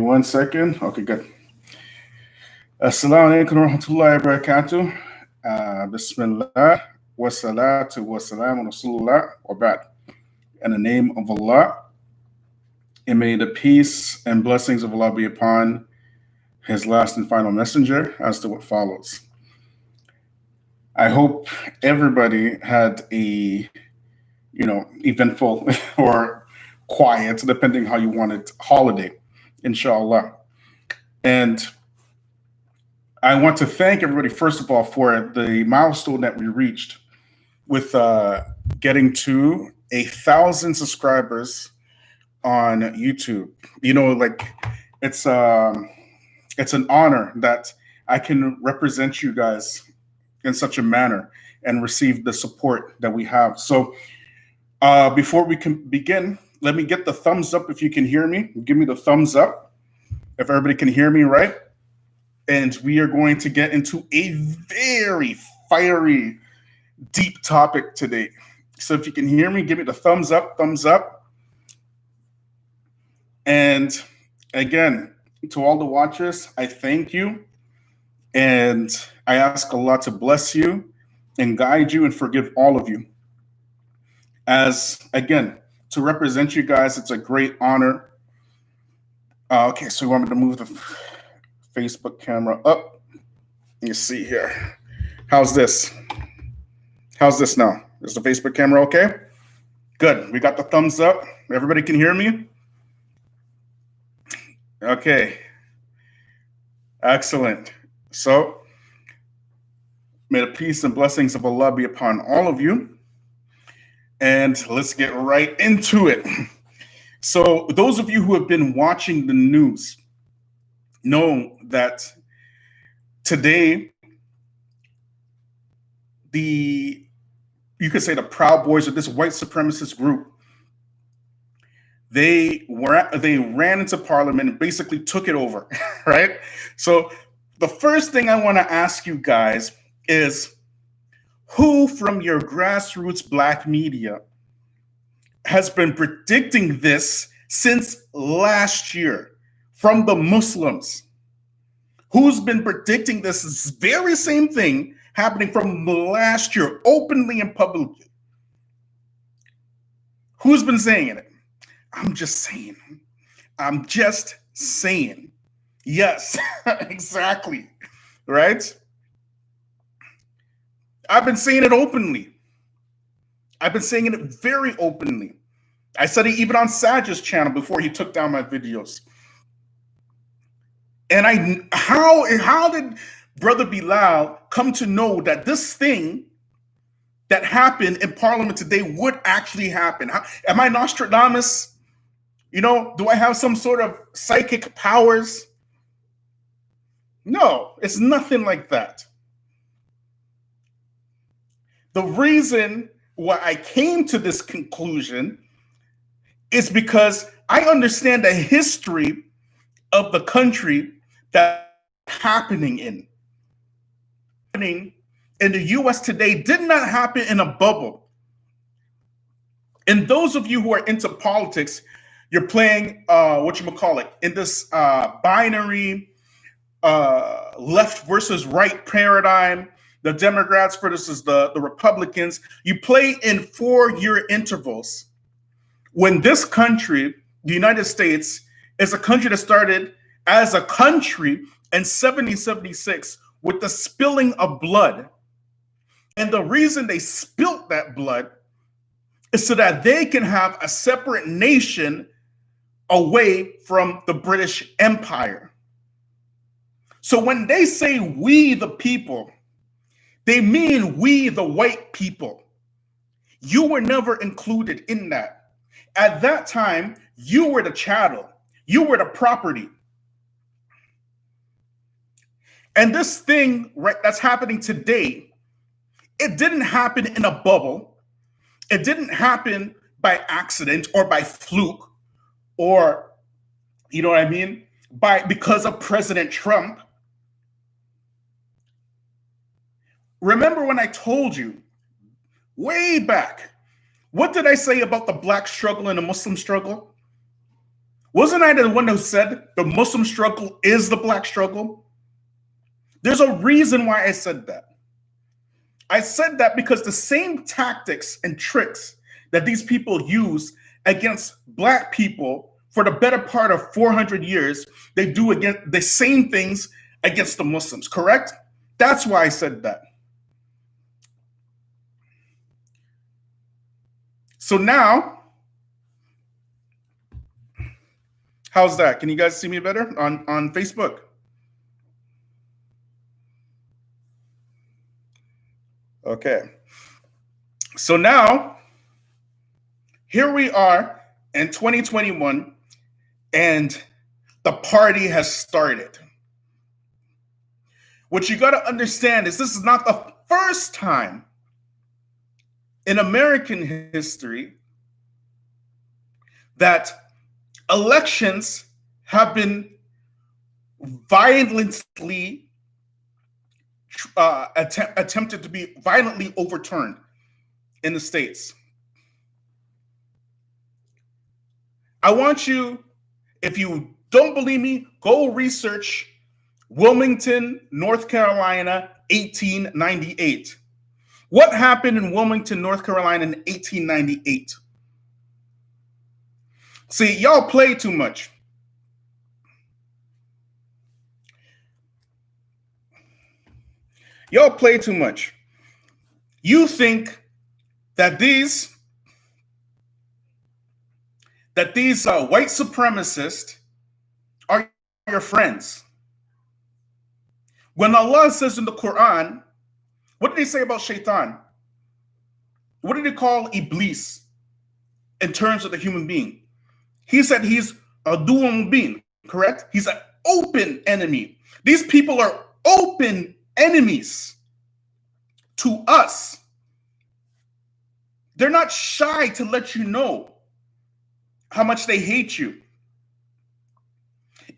1 second. Okay, good. Assalamu alaikum warahmatullahi wabarakatuh. Bismillah. Wassalatu wassalamu rasulullah wa ba'd. In the name of Allah, and may the peace and blessings of Allah be upon his last and final messenger as to what follows. I hope everybody had a, eventful or quiet, depending how you want it, holiday, inshallah. And I want to thank everybody, first of all, for the milestone that we reached with getting to 1,000 subscribers on YouTube. It's it's an honor that I can represent you guys in such a manner and receive the support that we have. So before we can begin, let me get the thumbs up if you can hear me. Give me the thumbs up if everybody can hear me, right? And we are going to get into a very fiery, deep topic today. So if you can hear me, give me the thumbs up, thumbs up. And again, to all the watchers, I thank you. And I ask Allah to bless you and guide you and forgive all of you. As, again, to represent you guys, it's a great honor. Okay, so you want me to move the Facebook camera up? You see here. How's this? How's this now? Is the Facebook camera okay? Good. We got the thumbs up. Everybody can hear me? Okay. Excellent. So, may the peace and blessings of Allah be upon all of you. And let's get right into it. So, those of you who have been watching the news know that today, you could say the Proud Boys, or this white supremacist group, they ran into Parliament and basically took it over, right? So the first thing I want to ask you guys is, who from your grassroots Black media has been predicting this since last year from the Muslims? Who's been predicting this very same thing happening from last year, openly and publicly? Who's been saying it? I'm just saying. I'm just saying. Yes, exactly. Right? I've been saying it openly. I've been saying it very openly. I said it even on Saj's channel before he took down my videos. And how did Brother Bilal come to know that this thing that happened in Parliament today would actually happen? Am I Nostradamus? Do I have some sort of psychic powers? No, it's nothing like that. The reason why I came to this conclusion is because I understand the history of the country that's happening in. Happening in the US today did not happen in a bubble. And those of you who are into politics, you're playing in this binary left versus right paradigm, the Democrats versus the Republicans. You play in 4-year intervals. When this country, the United States, is a country that started as a country in 1776 with the spilling of blood. And the reason they spilt that blood is so that they can have a separate nation away from the British Empire. So when they say we the people, they mean we the white people. You were never included in that. At that time, you were the chattel. You were the property. And this thing that's happening today, it didn't happen in a bubble. It didn't happen by accident or by fluke or, because of President Trump. Remember when I told you way back, what did I say about the Black struggle and the Muslim struggle? Wasn't I the one who said the Muslim struggle is the black struggle? There's a reason why I said that. I said that because the same tactics and tricks that these people use against black people for the better part of 400 years, they do against the same things against the Muslims, correct? That's why I said that. So now, how's that? Can you guys see me better on Facebook? Okay. So now, here we are in 2021, and the party has started. What you got to understand is this is not the first time in American history that elections have been violently attempted to be violently overturned in the States. I want you, if you don't believe me, go research Wilmington, North Carolina, 1898. What happened in Wilmington, North Carolina in 1898? See, y'all play too much. Y'all play too much. You think that these white supremacists are your friends. When Allah says in the Quran, what did he say about Shaitan? What did he call Iblis in terms of the human being? He said he's a du'um being, correct? He's an open enemy. These people are open enemies to us. They're not shy to let you know how much they hate you.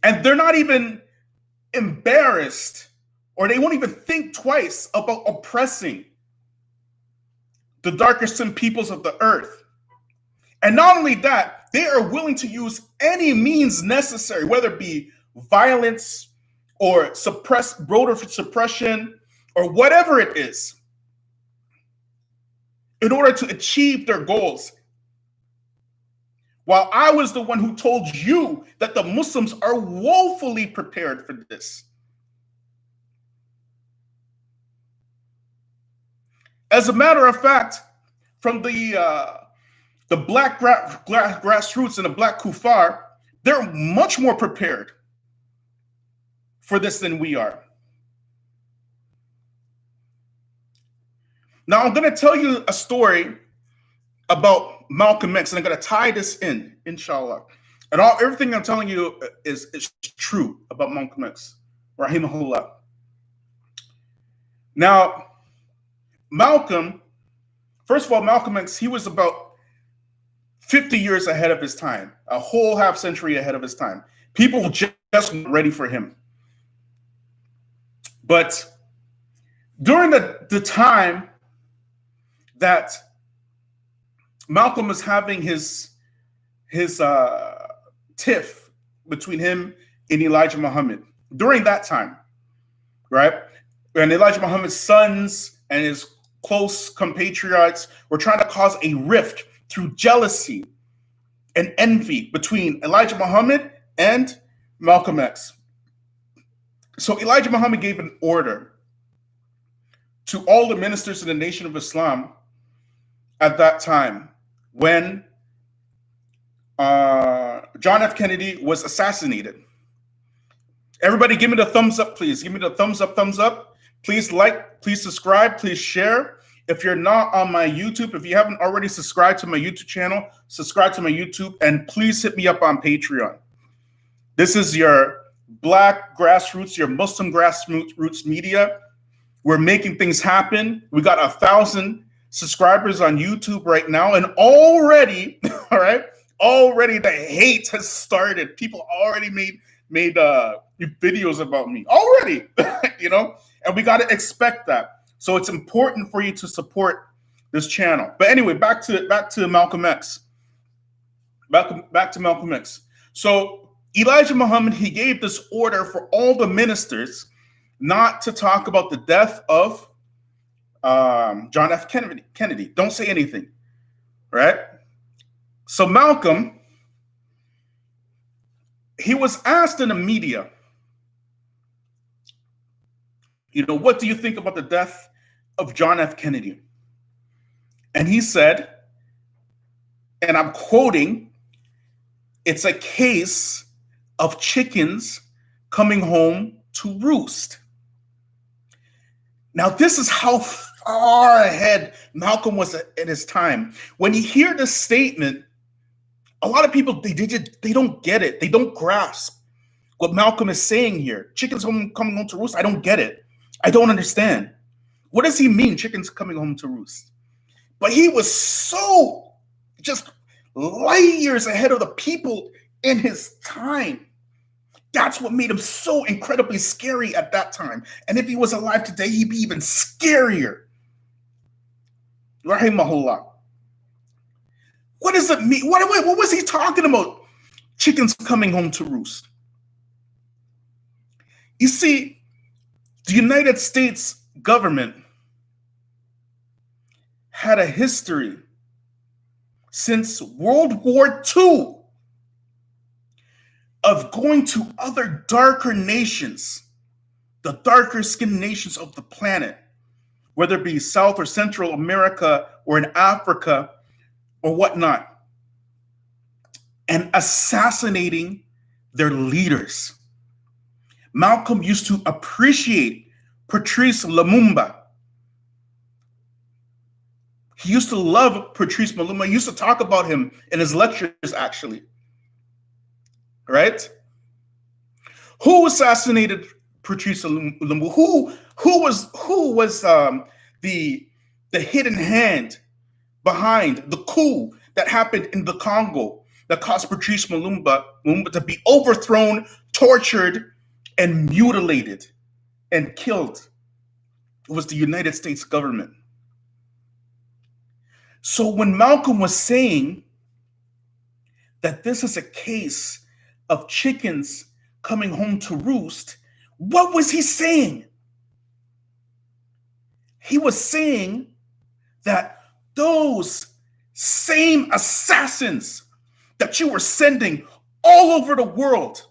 And they're not even embarrassed, or they won't even think twice about oppressing the darkest peoples of the earth. And not only that, they are willing to use any means necessary, whether it be violence or voter suppression or whatever it is, in order to achieve their goals. While I was the one who told you that the Muslims are woefully prepared for this. As a matter of fact, from the black grassroots and the black kuffar, they're much more prepared for this than we are. Now, I'm going to tell you a story about Malcolm X, and I'm going to tie this in, inshallah. And everything I'm telling you is true about Malcolm X, rahimahullah. Now, Malcolm, first of all, Malcolm X, he was about 50 years ahead of his time, a whole half century ahead of his time. People just weren't ready for him. But during the time that Malcolm was having his tiff between him and Elijah Muhammad, during that time, right? And Elijah Muhammad's sons and his close compatriots were trying to cause a rift through jealousy and envy between Elijah Muhammad and Malcolm X. So Elijah Muhammad gave an order to all the ministers in the Nation of Islam at that time when John F. Kennedy was assassinated. Everybody give me the thumbs up, please. Give me the thumbs up. Please like, please subscribe, please share. If you're not on my YouTube, if you haven't already subscribed to my YouTube channel, subscribe to my YouTube, and please hit me up on Patreon. This is your black grassroots, your Muslim grassroots media. We're making things happen. We got 1,000 subscribers on YouTube right now, and already, all right, already the hate has started. People already made videos about me already, you know, and we got to expect that. So it's important for you to support this channel. But anyway, back to Malcolm X. Back to Malcolm X. So Elijah Muhammad, he gave this order for all the ministers not to talk about the death of John F. Kennedy. Don't say anything, right? So Malcolm, he was asked in the media, what do you think about the death of John F. Kennedy? And he said, and I'm quoting, "It's a case of chickens coming home to roost." Now, this is how far ahead Malcolm was at his time. When you hear this statement, a lot of people, they don't get it. They don't grasp what Malcolm is saying here. Chickens coming home to roost? I don't get it. I don't understand. What does he mean, chickens coming home to roost? But he was so just light years ahead of the people in his time. That's what made him so incredibly scary at that time. And if he was alive today, he'd be even scarier. Rahimahullah. What does it mean? What was he talking about? Chickens coming home to roost. You see, the United States government had a history since World War II of going to other darker nations, the darker skinned nations of the planet, whether it be South or Central America or in Africa or whatnot, and assassinating their leaders. Malcolm used to appreciate Patrice Lumumba. He used to love Patrice Lumumba. He used to talk about him in his lectures, actually. Right? Who assassinated Patrice Lumumba? Who was the hidden hand behind the coup that happened in the Congo that caused Patrice Lumumba to be overthrown, tortured, and mutilated and killed? It was the United States government. So when Malcolm was saying that this is a case of chickens coming home to roost, what was he saying? He was saying that those same assassins that you were sending all over the world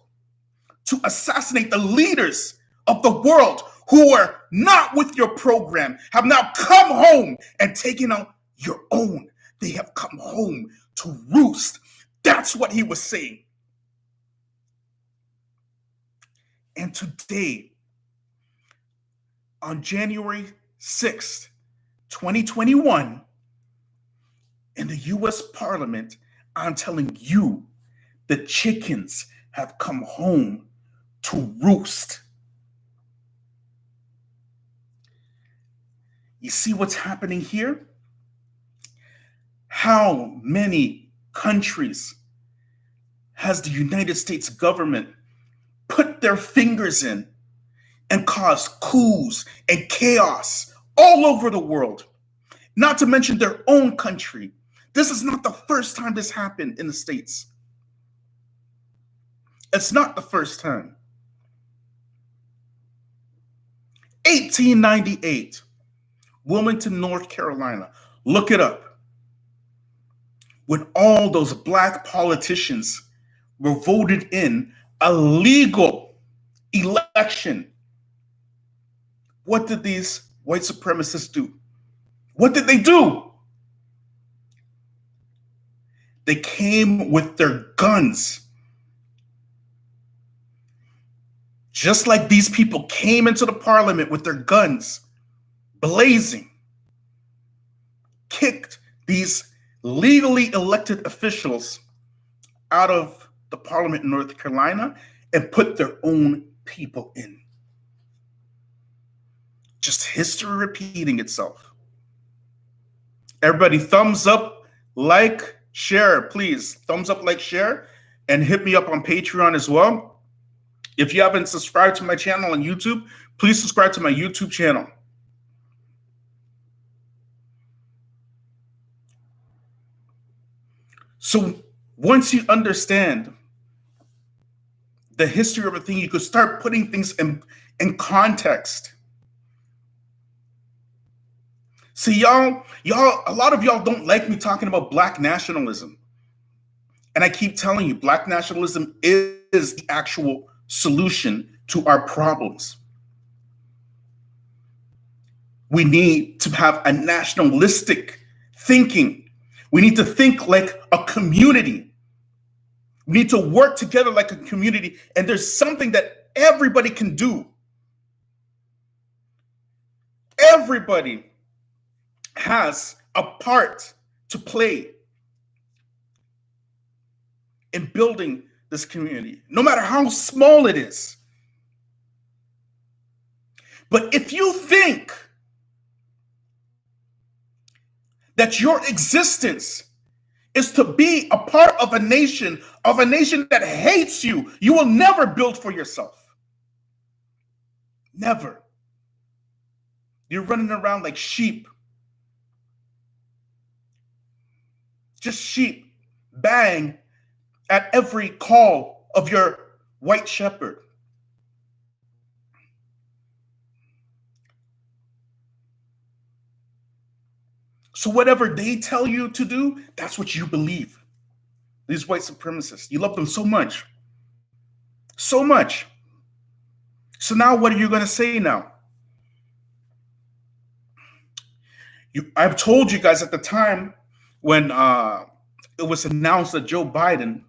to assassinate the leaders of the world who were not with your program have now come home and taken out your own. They have come home to roost. That's what he was saying. And today, on January 6th, 2021, in the US Parliament, I'm telling you, the chickens have come home to roost. You see what's happening here? How many countries has the United States government put their fingers in and caused coups and chaos all over the world? Not to mention their own country. This is not the first time this happened in the States. It's not the first time. 1898, Wilmington, North Carolina. Look it up. When all those black politicians were voted in a legal election, what did these white supremacists do? What did they do? They came with their guns. Just like these people came into the parliament with their guns blazing, kicked these legally elected officials out of the parliament in North Carolina and put their own people in. Just history repeating itself. Everybody, thumbs up, like, share, please. Thumbs up, like, share, and hit me up on Patreon as well. If you haven't subscribed to my channel on YouTube, please subscribe to my YouTube channel. So once you understand the history of a thing. You could start putting things in context. See, y'all, a lot of y'all don't like me talking about Black nationalism. And I keep telling you, Black nationalism is the actual solution to our problems. We need to have a nationalistic thinking. We need to think like a community. We need to work together like a community. And there's something that everybody can do. Everybody has a part to play in building this community, no matter how small it is. But if you think that your existence is to be a part of a nation that hates you, you will never build for yourself. Never. You're running around like sheep. Just sheep, bang at every call of your white shepherd. So whatever they tell you to do, that's what you believe. These white supremacists, you love them so much. So much. So now what are you going to say now? I've told you guys at the time when it was announced that Joe Biden,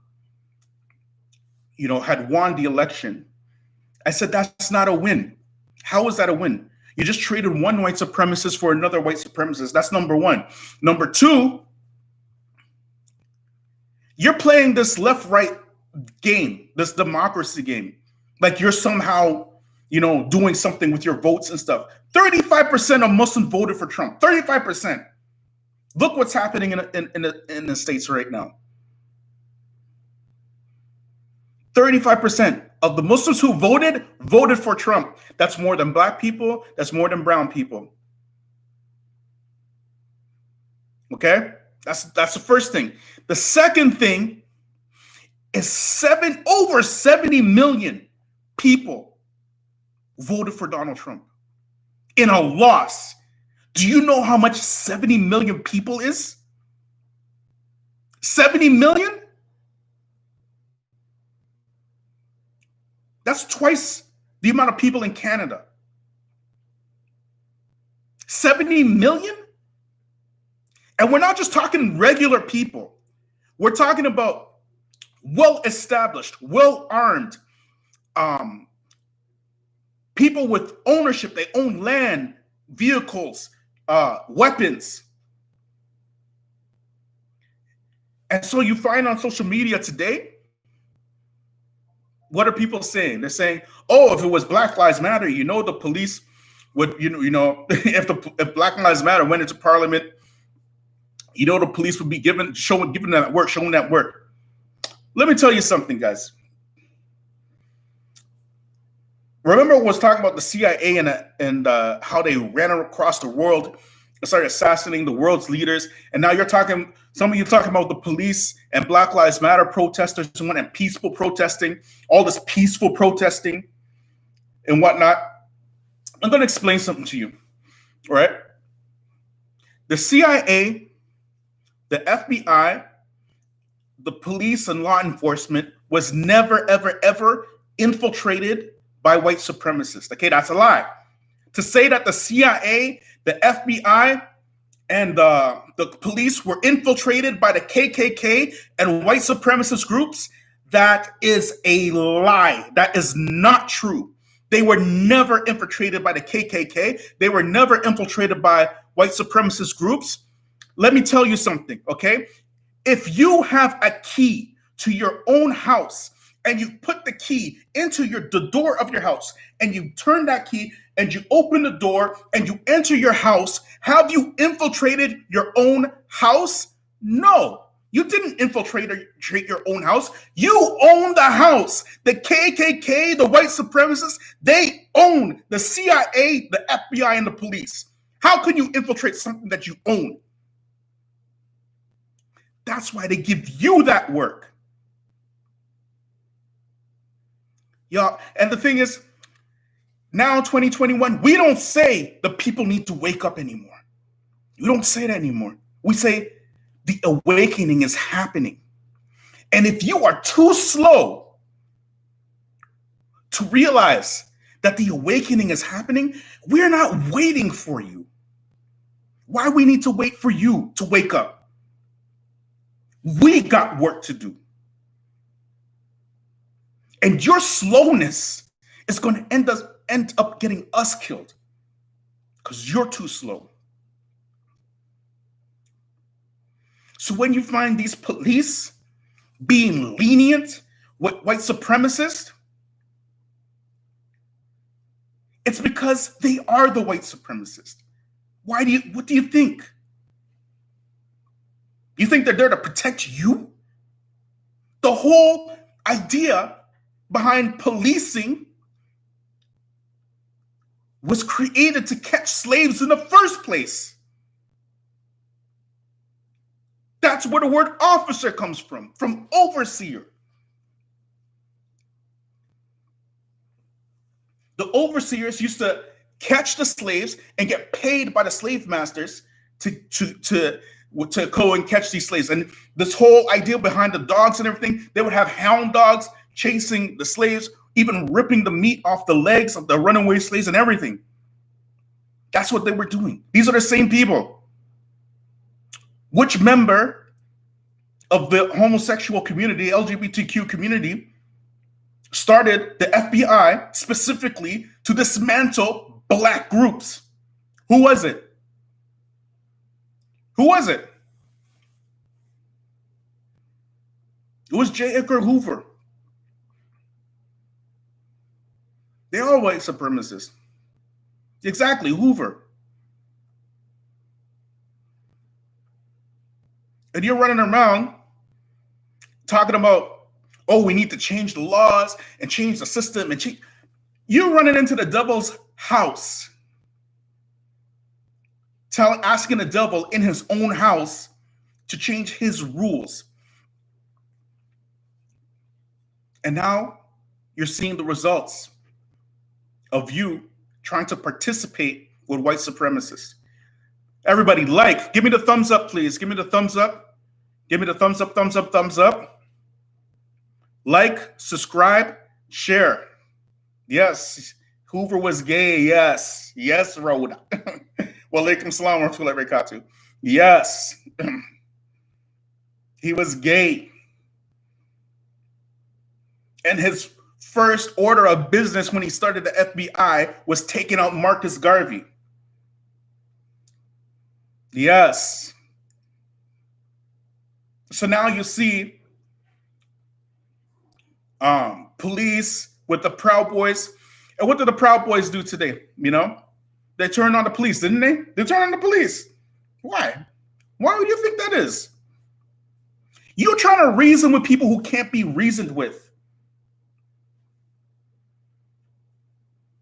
had won the election, I said, that's not a win. How is that a win? You just traded one white supremacist for another white supremacist. That's number one. Number two, you're playing this left-right game, this democracy game, like you're somehow, doing something with your votes and stuff. 35% of Muslims voted for Trump. 35%. Look what's happening in the States right now. 35% of the Muslims who voted for Trump. That's more than Black people. That's more than brown people. Okay? That's the first thing. The second thing is over 70 million people voted for Donald Trump in a loss. Do you know how much 70 million people is? 70 million? That's twice the amount of people in Canada. 70 million? And we're not just talking regular people. We're talking about well-established, well-armed people with ownership. They own land, vehicles, weapons. And so you find on social media today, what are people saying? They're saying, oh, if it was Black Lives Matter, the police would, if Black Lives Matter went into parliament, the police would be giving that work, showing that work. Let me tell you something, guys. Remember I was talking about the CIA and how they ran across the world and started assassinating the world's leaders. And now some of you talking about the police and Black Lives Matter protesters and peaceful protesting, all this peaceful protesting and whatnot. I'm going to explain something to you, all right? The CIA, the FBI, the police and law enforcement was never, ever, ever infiltrated by white supremacists. Okay, that's a lie. To say that the CIA, the FBI, and the police were infiltrated by the KKK and white supremacist groups, that is a lie. That is not true. They were never infiltrated by the KKK. They were never infiltrated by white supremacist groups. Let me tell you something, okay? If you have a key to your own house and you put the key into the door of your house and you turn that key and you open the door and you enter your house, have you infiltrated your own house? No, you didn't infiltrate your own house. You own the house. The KKK, the white supremacists, they own the CIA, the FBI, and the police. How can you infiltrate something that you own? That's why they give you that work. Y'all, and the thing is, now 2021, we don't say the people need to wake up anymore. We don't say that anymore. We say the awakening is happening. And if you are too slow to realize that the awakening is happening, we're not waiting for you. Why we need to wait for you to wake up? We got work to do. And your slowness is going to end up getting us killed because you're too slow. So when you find these police being lenient with white supremacists, it's because they are the white supremacists. What do you think? You think they're there to protect you? The whole idea behind policing was created to catch slaves in the first place. That's where the word officer comes from overseer. The overseers used to catch the slaves and get paid by the slave masters to go and catch these slaves. And this whole idea behind the dogs and everything, they would have hound dogs chasing the slaves, even ripping the meat off the legs of the runaway slaves and everything. That's what they were doing. These are the same people. Which member of the homosexual community, LGBTQ community, started the FBI specifically to dismantle Black groups? Who was it? Who was it? It was J. Edgar Hoover. They are white supremacists. Exactly, Hoover. And you're running around talking about, oh, we need to change the laws and change the system and change. You're running into the devil's house, asking the devil in his own house to change his rules. And now you're seeing the results of you trying to participate with white supremacists. Everybody, give me the thumbs up, please. Give me the thumbs up. Give me the thumbs up, thumbs up, thumbs up. Like, subscribe, share. Yes, Hoover was gay. Yes. Yes, Rhoda. Wa alaikum salam wa rahmatullahi wa barakatuh. Yes. He was gay. And his first order of business when he started the FBI was taking out Marcus Garvey. Yes. So now you see police with the Proud Boys. And what did the Proud Boys do today? You know, they turned on the police, didn't they? They turned on the police. Why? Why would you think that is? You're trying to reason with people who can't be reasoned with.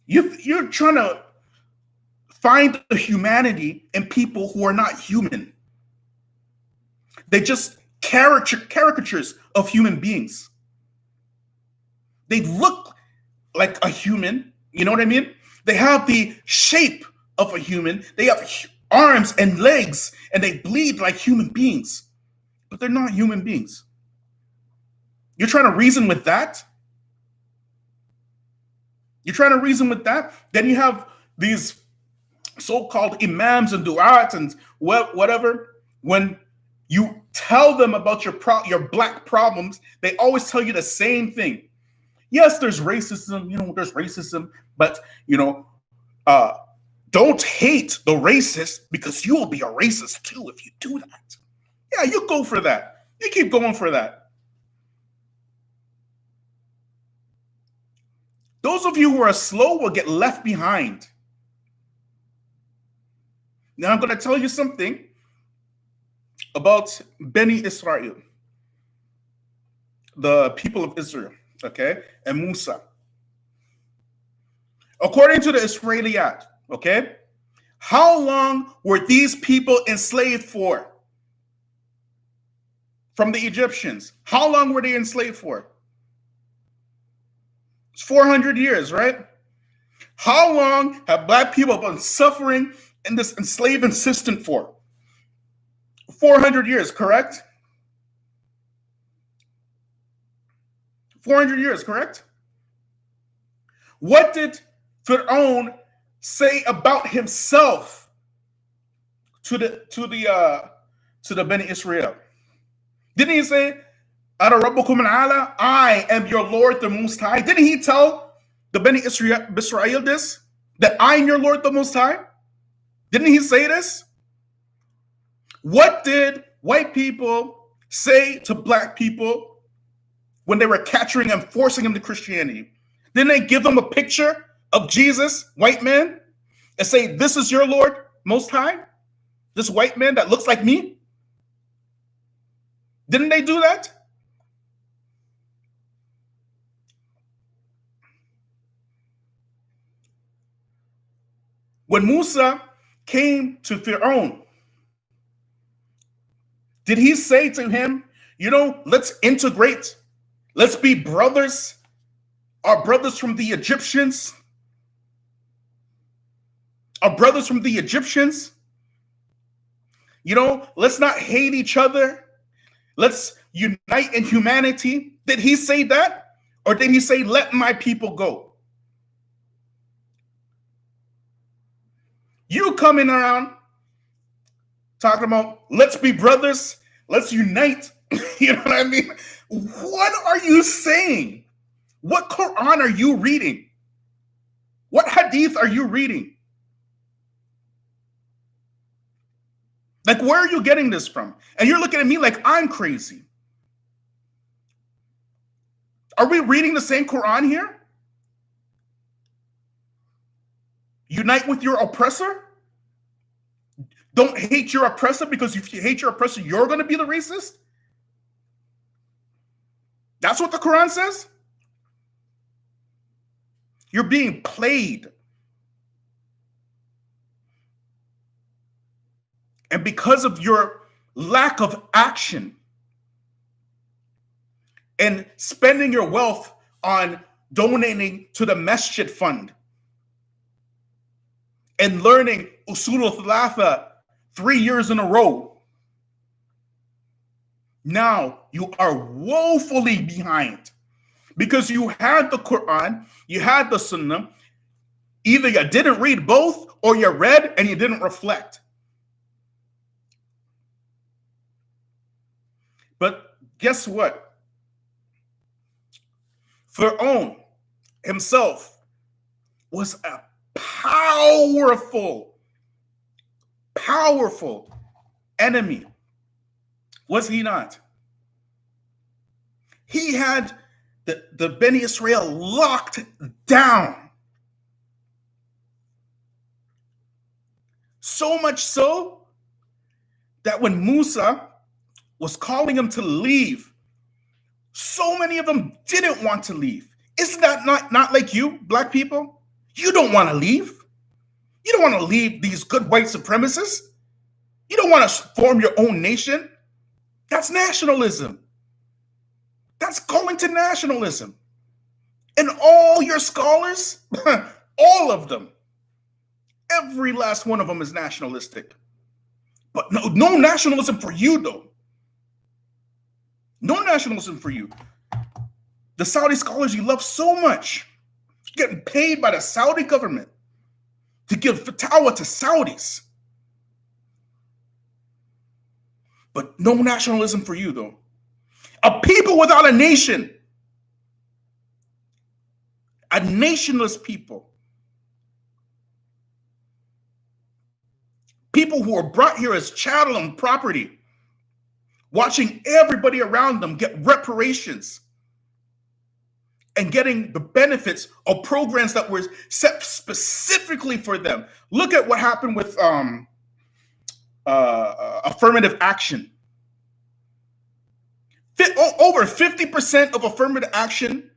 You're trying to find the humanity in people who are not human. They just caricatures of human beings. They look like a human, you know what I mean? They have the shape of a human. They have arms and legs, and they bleed like human beings, but they're not human beings. You're trying to reason with that? You're trying to reason with that? Then you have these so-called imams and du'at and whatever. When you tell them about your Black problems, they always tell you the same thing. Yes, there's racism, there's racism, but, don't hate the racist because you will be a racist too if you do that. Yeah, you go for that. You keep going for that. Those of you who are slow will get left behind. Now I'm going to tell you something about Beni Israel, the people of Israel, okay, and Musa. According to the Israeliyat, okay, how long were these people enslaved for? From the Egyptians. How long were they enslaved for? It's 400 years, right? How long have black people been suffering in this enslaving system for? 400 years, correct? 400 years, correct? What did Fir'aun say about himself to the Beni Israel? Didn't he say, "Ana Rabbukum al-Ala"? I am your Lord, the Most High. Didn't he tell the Beni Israel this? That I am your Lord, the Most High? Didn't he say this? What did white people say to black people when they were capturing and forcing them to Christianity? Didn't they give them a picture of Jesus, white man, and say, "This is your Lord, Most High"? This white man that looks like me? Didn't they do that? When Musa came to Fir'aun, did he say to him, let's integrate, let's be brothers, our brothers from the Egyptians, our brothers from the Egyptians? Let's not hate each other. Let's unite in humanity. Did he say that? Or did he say, "Let my people go"? You coming around talking about, let's be brothers, let's unite. You know what I mean? What are you saying? What Quran are you reading? What hadith are you reading? Like, where are you getting this from? And you're looking at me like I'm crazy. Are we reading the same Quran here? Unite with your oppressor? Don't hate your oppressor, because if you hate your oppressor, you're going to be the racist? That's what the Quran says? You're being played. And because of your lack of action and spending your wealth on donating to the Masjid Fund and learning Usul al-Thalatha 3 years in a row, now you are woefully behind, because you had the Quran, you had the Sunnah. Either you didn't read both, or you read and you didn't reflect. But guess what? Fir'aun himself was a powerful enemy. Was he not? He had the Beni Israel locked down. So much so that when Musa was calling them to leave, so many of them didn't want to leave. Isn't that not like you, black people? You don't want to leave. You don't want to leave these good white supremacists. You don't want to form your own nation. That's nationalism. That's calling to nationalism. And all your scholars, all of them, every last one of them is nationalistic. But no nationalism for you, though. No nationalism for you. The Saudi scholars you love so much, getting paid by the Saudi government to give fatwa to Saudis. But no nationalism for you, though. A people without a nation. A nationless people. People who are brought here as chattel and property, watching everybody around them get reparations and getting the benefits of programs that were set specifically for them. Look at what happened with affirmative action. Over 50% of affirmative action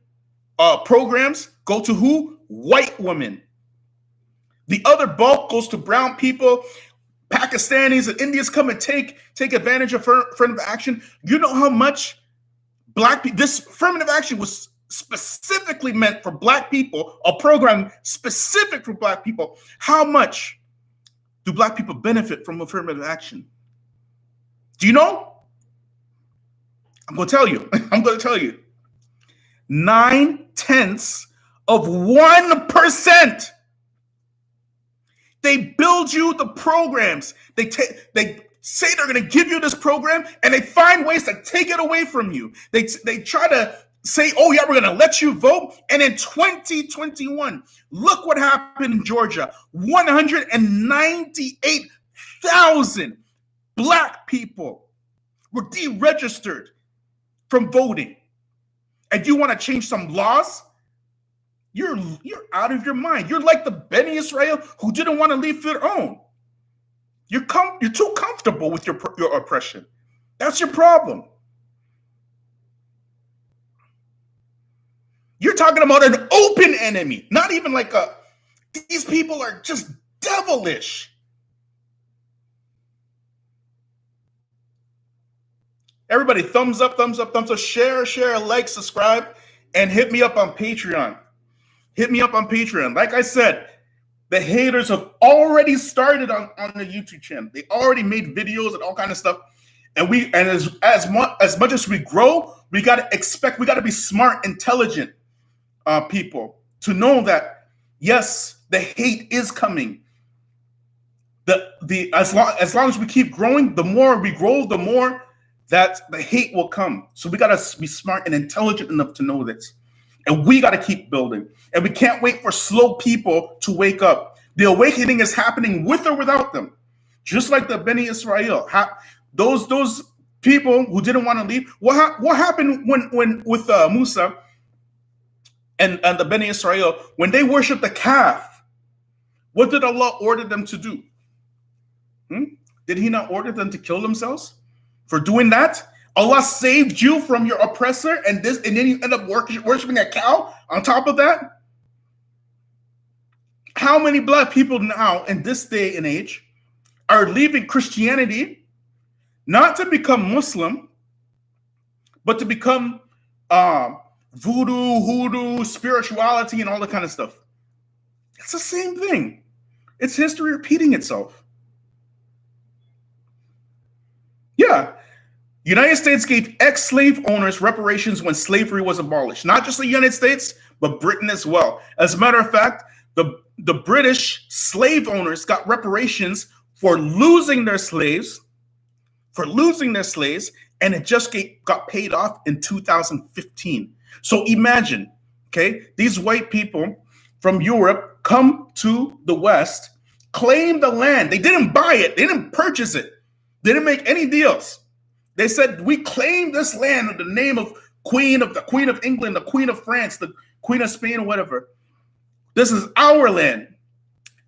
programs go to who? White women. The other bulk goes to brown people. Pakistanis and Indians come and take advantage of affirmative action. You know how much black people, this affirmative action was specifically meant for Black people, a program specific for Black people, how much do Black people benefit from affirmative action? Do you know? I'm going to tell you. I'm going to tell you. 0.9%. They build you the programs. They say they're going to give you this program, and they find ways to take it away from you. They try to say, oh yeah, we're going to let you vote. And in 2021, look what happened in Georgia. 198,000 Black people were deregistered from voting. And you want to change some laws? You're out of your mind. You're like the Beni Israel who didn't want to leave Fir'aun. You're too comfortable with your oppression. That's your problem. You're talking about an open enemy, not even like these people are just devilish. Everybody, thumbs up, share, like, subscribe, and hit me up on Patreon. Hit me up on Patreon. Like I said, the haters have already started on the YouTube channel. They already made videos and all kind of stuff. And as much as we grow, we gotta be smart, intelligent people to know that yes, the hate is coming. As long as we keep growing, the more we grow, the more that the hate will come. So we gotta be smart and intelligent enough to know this. And we got to keep building. And we can't wait for slow people to wake up. The awakening is happening with or without them. Just like the Beni Israel. Those people who didn't want to leave. What happened when with Musa and the Beni Israel, when they worshiped the calf? What did Allah order them to do? Did he not order them to kill themselves for doing that? Allah saved you from your oppressor, and then you end up worshiping a cow on top of that? How many Black people now in this day and age are leaving Christianity not to become Muslim, but to become voodoo, hoodoo, spirituality, and all that kind of stuff? It's the same thing. It's history repeating itself. Yeah. United States gave ex-slave owners reparations when slavery was abolished. Not just the United States, but Britain as well. As a matter of fact, the British slave owners got reparations for losing their slaves, and it just got paid off in 2015. So imagine, okay, these white people from Europe come to the West, claim the land. They didn't buy it. They didn't purchase it. They didn't make any deals. They said, we claim this land in the name of the Queen of England, the Queen of France, the Queen of Spain, or whatever. This is our land.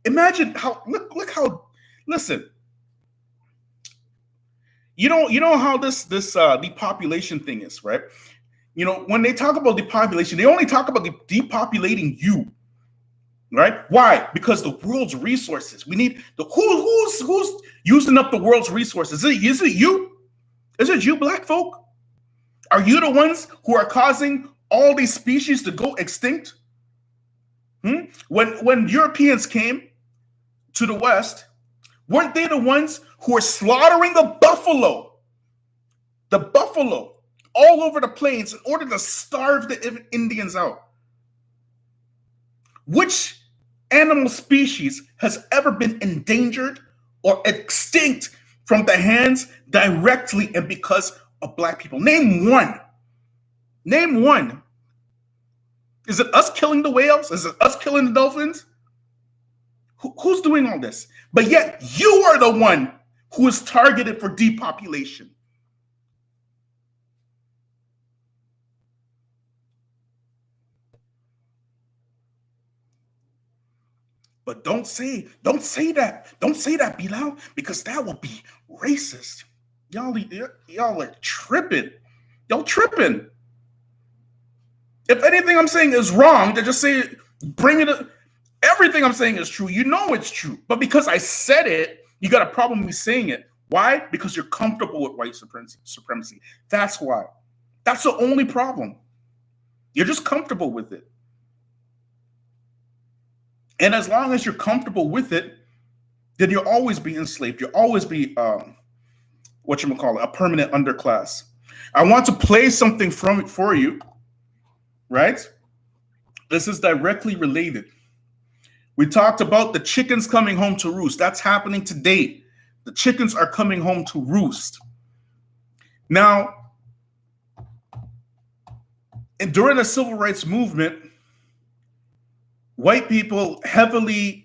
Imagine how, look how, listen. You know how this depopulation thing is, right? You know, when they talk about depopulation, they only talk about depopulating you, right? Why? Because the world's resources. We need who's using up the world's resources? Is it you? Is it you, Black folk? Are you the ones who are causing all these species to go extinct? When Europeans came to the West, weren't they the ones who were slaughtering the buffalo all over the plains in order to starve the Indians out? Which animal species has ever been endangered or extinct from the hands directly and because of Black people? Name one. Name one. Is it us killing the whales? Is it us killing the dolphins? Who's doing all this? But yet you are the one who is targeted for depopulation. But don't say that. Don't say that, Bilal, because that will be racist. Y'all are tripping. Y'all tripping. If anything I'm saying is wrong, then just say, bring it up. Everything I'm saying is true. You know it's true. But because I said it, you got a problem with me saying it. Why? Because you're comfortable with white supremacy. That's why. That's the only problem. You're just comfortable with it. And as long as you're comfortable with it, then you'll always be enslaved. You'll always be a permanent underclass. I want to play something from it for you, right? This is directly related. We talked about the chickens coming home to roost. That's happening today. The chickens are coming home to roost. Now, and during the civil rights movement, white people heavily,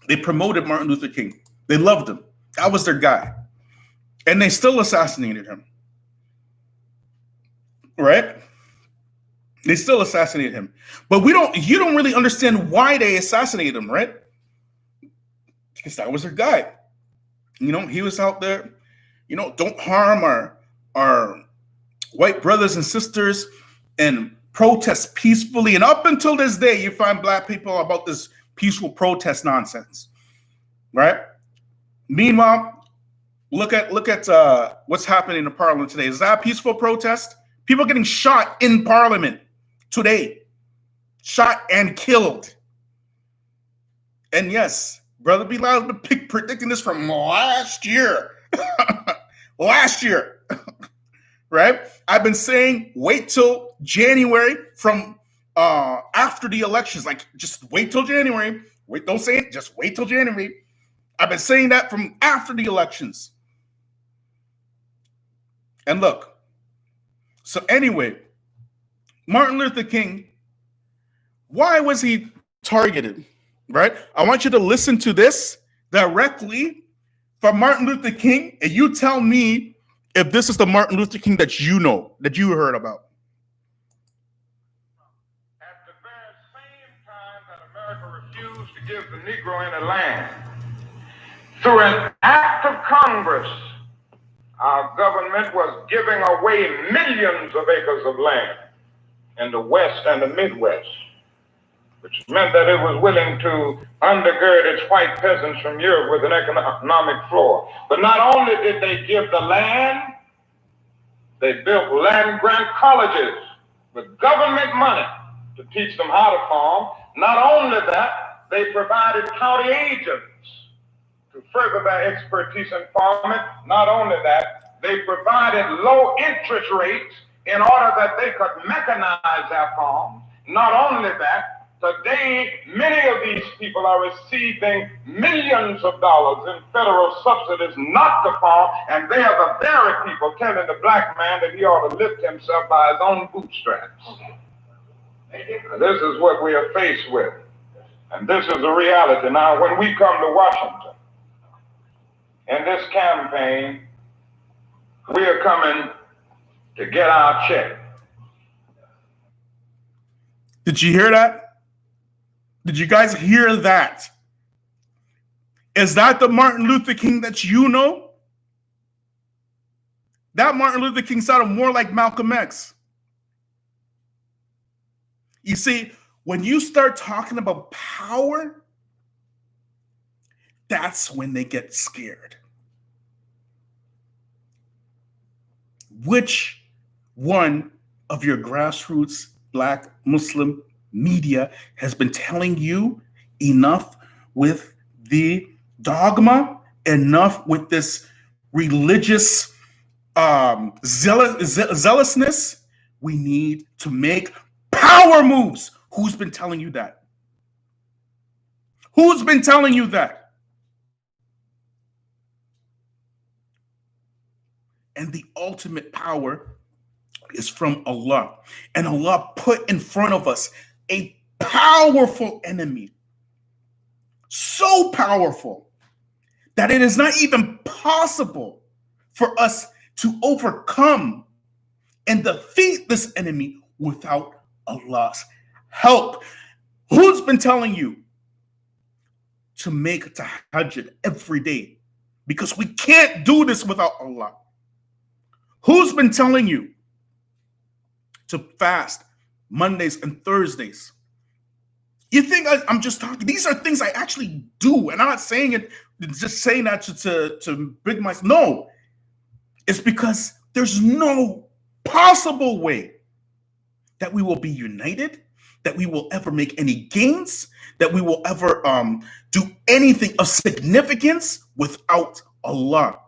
they promoted Martin Luther King. They loved him. That was their guy. And they still assassinated him. Right? They still assassinated him. But you don't really understand why they assassinated him, right? Because that was their guy. He was out there, don't harm our white brothers and sisters and protest peacefully. And up until this day, you find black people about this peaceful protest nonsense, right? Meanwhile, look at what's happening in Parliament today. Is that a peaceful protest? People getting shot in Parliament today, shot and killed. And yes, Brother Bilal has been predicting this from last year. Last year, right? I've been saying wait till January from after the elections. Like, just wait till January. Wait, don't say it. Just wait till January. I've been saying that from after the elections. And look, so anyway, Martin Luther King, why was he targeted, right? I want you to listen to this directly from Martin Luther King, and you tell me if this is the Martin Luther King that you know, that you heard about. At the very same time that America refused to give the Negro any land, through an act of Congress, our government was giving away millions of acres of land in the West and the Midwest, which meant that it was willing to undergird its white peasants from Europe with an economic floor. But not only did they give the land, they built land-grant colleges with government money to teach them how to farm. Not only that, they provided county agents to further their expertise in farming. Not only that, they provided low interest rates in order that they could mechanize their farms. Not only that, today many of these people are receiving millions of dollars in federal subsidies not to farm, and they are the very people telling the black man that he ought to lift himself by his own bootstraps. This is what we are faced with, and this is the reality. Now, when we come to Washington in this campaign, we are coming to get our check. Did you hear that? Did you guys hear that? Is that the Martin Luther King that you know? That Martin Luther King sounded more like Malcolm X. You see, when you start talking about power, that's when they get scared. Which one of your grassroots Black Muslim media has been telling you enough with the dogma, enough with this religious zealousness? We need to make power moves. Who's been telling you that? Who's been telling you that? And the ultimate power is from Allah. And Allah put in front of us a powerful enemy. So powerful that it is not even possible for us to overcome and defeat this enemy without Allah's help. Who's been telling you to make tahajjud every day? Because we can't do this without Allah. Who's been telling you to fast Mondays and Thursdays? You think I'm just talking? These are things I actually do, and I'm not saying it, just saying that to big myself. No, it's because There's no possible way that we will be united, that we will ever make any gains, that we will ever do anything of significance without Allah.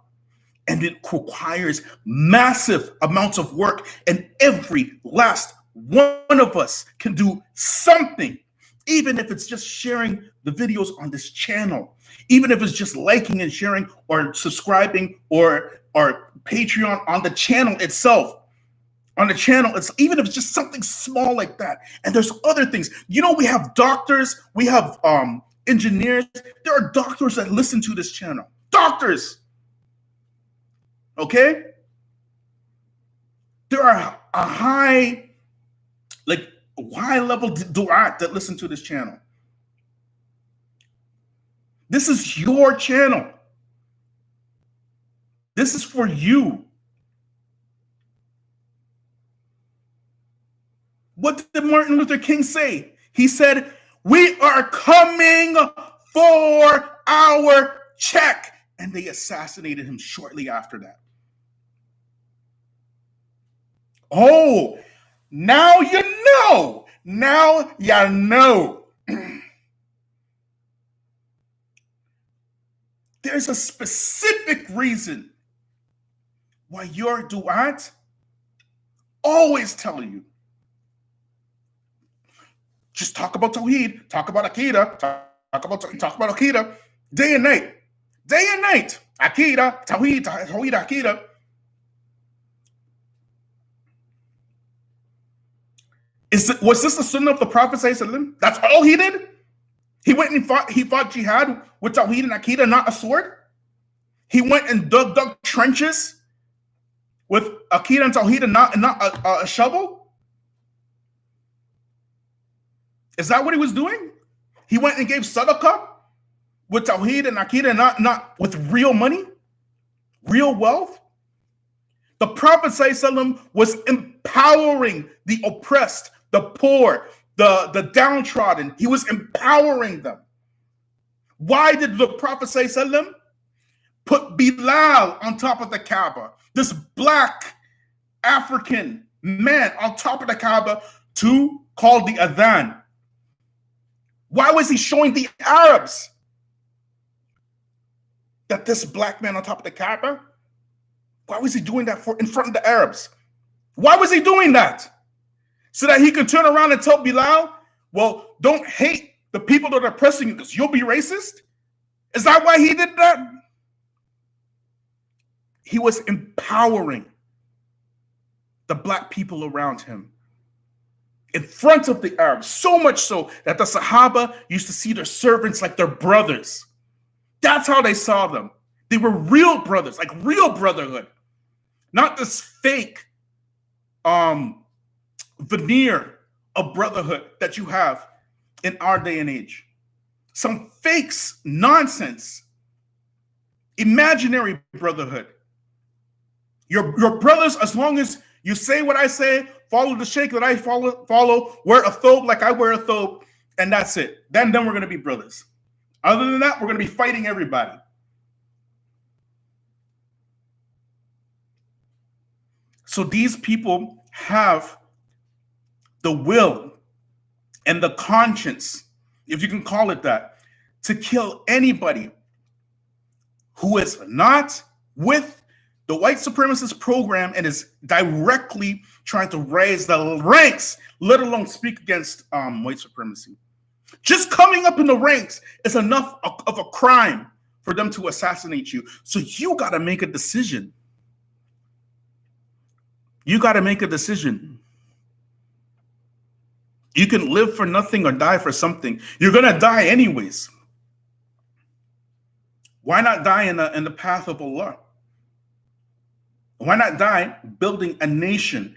And it requires massive amounts of work, and every last one of us can do something, even if it's just sharing the videos on this channel, even if it's just liking and sharing or subscribing or Patreon on the channel itself. On the channel, it's even if it's just something small like that. And there's other things. You know, we have doctors, we have engineers. There are doctors that listen to this channel. Doctors. Okay? There are a high level du'at that listen to this channel. This is your channel. This is for you. What did Martin Luther King say? He said, "We are coming for our check." And they assassinated him shortly after that. Oh, now you know. Now you know. There's a specific reason why your du'at always tell you, just talk about Tawheed, talk about Aqidah, talk about Aqidah, day and night. Day and night. Aqidah, Tawheed, Aqidah. Was this the sunnah of the Prophet ﷺ? That's all he did? He went and fought jihad with Tawheed and Aqidah, not a sword? He went and dug trenches with Aqidah and Tawheed and not a shovel? Is that what he was doing? He went and gave sadaqah with Tawheed and Aqidah, not with real money, real wealth? The Prophet ﷺ was empowering the oppressed, the poor, the downtrodden. He was empowering them. Why did the Prophet ﷺ put Bilal on top of the Kaaba, this black African man on top of the Kaaba, to call the adhan? Why was he showing the Arabs that this black man on top of the Kaaba? Why was he doing that in front of the Arabs? Why was he doing that? So that he could turn around and tell Bilal, well, don't hate the people that are oppressing you because you'll be racist? Is that why he did that? He was empowering the black people around him in front of the Arabs, so much so that the Sahaba used to see their servants like their brothers. That's how they saw them. They were real brothers, like real brotherhood, not this fake veneer of brotherhood that you have in our day and age. Some fakes, nonsense, imaginary brotherhood. Your brothers, as long as you say what I say, follow the sheikh that I follow, wear a thobe like I wear a thobe, and that's it. Then we're going to be brothers. Other than that, we're going to be fighting everybody. So these people have the will and the conscience, if you can call it that, to kill anybody who is not with the white supremacist program and is directly trying to raise the ranks, let alone speak against white supremacy. Just coming up in the ranks is enough of a crime for them to assassinate you. So you got to make a decision. You got to make a decision. You can live for nothing or die for something. You're going to die anyways. Why not die in the path of Allah? Why not die building a nation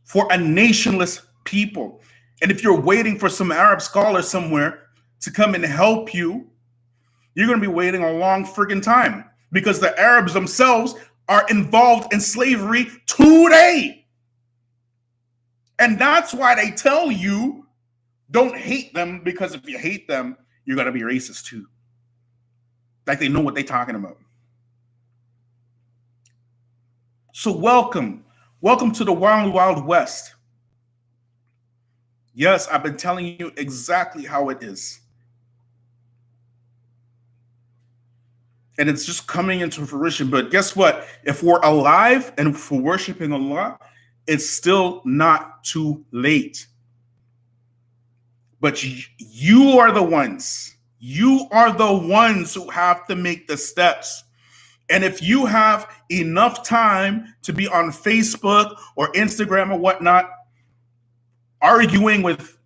for a nationless people? And if you're waiting for some Arab scholar somewhere to come and help you, you're going to be waiting a long friggin' time, because the Arabs themselves are involved in slavery today. And that's why they tell you, don't hate them, because if you hate them, you're going to be racist too. Like they know what they're talking about. So welcome. Welcome to the Wild Wild West. Yes, I've been telling you exactly how it is. And it's just coming into fruition. But guess what? If we're alive and if we're worshiping Allah, it's still not too late. But you are the ones. You are the ones who have to make the steps. And if you have enough time to be on Facebook or Instagram or whatnot, arguing with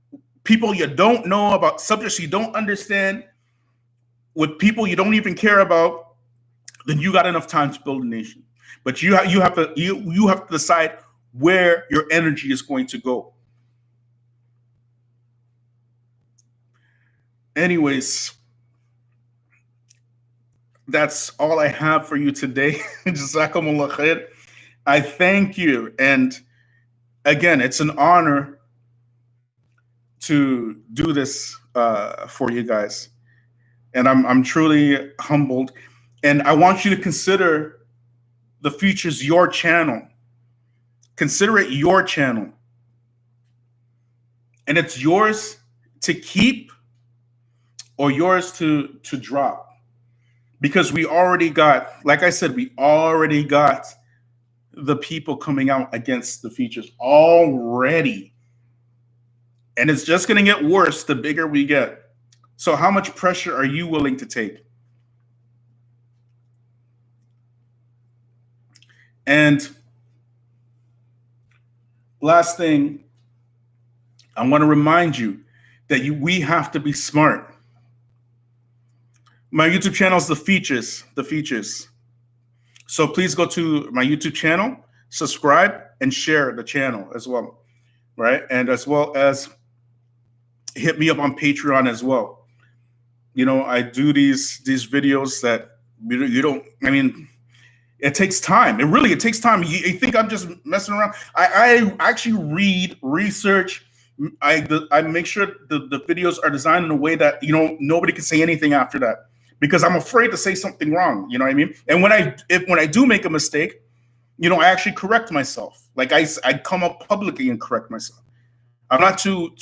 people you don't know about subjects you don't understand, with people you don't even care about, then you got enough time to build a nation. But you have to decide where your energy is going to go. Anyways, that's all I have for you today. Jazakumullah khair. I thank you, and again, it's an honor to do this for you guys. And I'm truly humbled. And I want you to consider the future's your channel. Consider it your channel. And it's yours to keep or yours to drop. Because we already got, like I said, we already got the people coming out against the features already. And it's just going to get worse the bigger we get. So how much pressure are you willing to take? And last thing, I want to remind you that we have to be smart. My YouTube channel is The Features. So please go to my YouTube channel, subscribe, and share the channel as well, right? And as well as hit me up on Patreon as well. You know, I do these videos that you don't, I mean, it takes time. It takes time. You think I'm just messing around? I actually read, research. I make sure the videos are designed in a way that, you know, nobody can say anything after that, because I'm afraid to say something wrong. You know what I mean? And when I do make a mistake, you know, I actually correct myself. Like I come up publicly and correct myself. I'm not too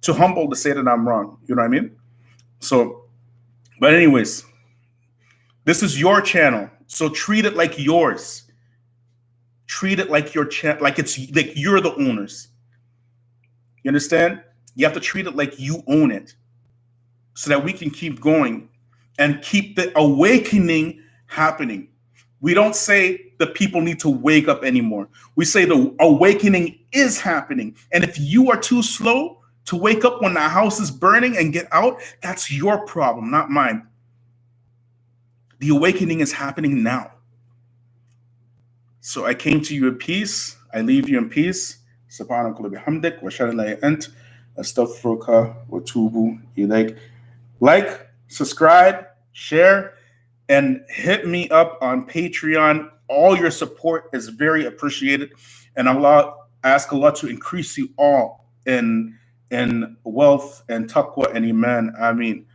humble to say that I'm wrong. You know what I mean? So, but anyways, this is your channel. So treat it like yours. Treat it like your channel, like it's like you're the owners. You understand? You have to treat it like you own it, so that we can keep going and keep the awakening happening. We don't say the people need to wake up anymore. We say the awakening is happening. And if you are too slow to wake up when the house is burning and get out, that's your problem, not mine. The awakening is happening now. So I came to you in peace. I leave you in peace. Subhanakallah bihamdik wa shalla la ant astaghfiruka wa tubu ilayk. Like, subscribe, share, and hit me up on Patreon. All your support is very appreciated. And ask Allah to increase you all in wealth and taqwa and iman. Ameen.